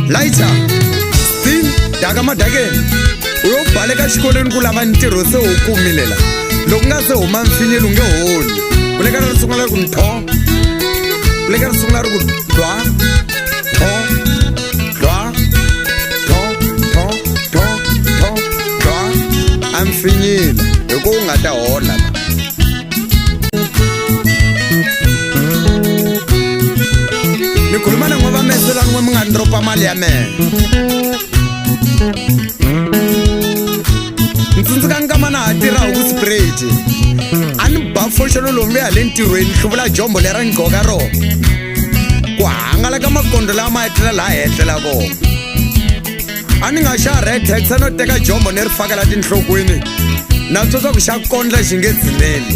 Later Stin daga madakeni uyobhaleka xikolweni ku lava ntirho se u kumilela loko nga se huma mfinyeli u nge holi u le ka ri sungula ri ku ntho u le ka ri sungula ri ku dwa tho dwa tho tho tho tho dwa a mfinyela hikuva u nga ta hola ni khuluma na n'wava mesela n'we mi nga ni dropa mali ya mena ntsundzuka nkama na ha tirhaku ku spread a ni ba foxelo lomu le hale ntirhweni hluvula jombo leri ni goka rona ku hangalaka makondo lama etlela laha hetlela kona a ni nga xa red tax no teka jombo ni ri fakela tinhlokweni na tsotsa ku xa kondla xi nge dzineli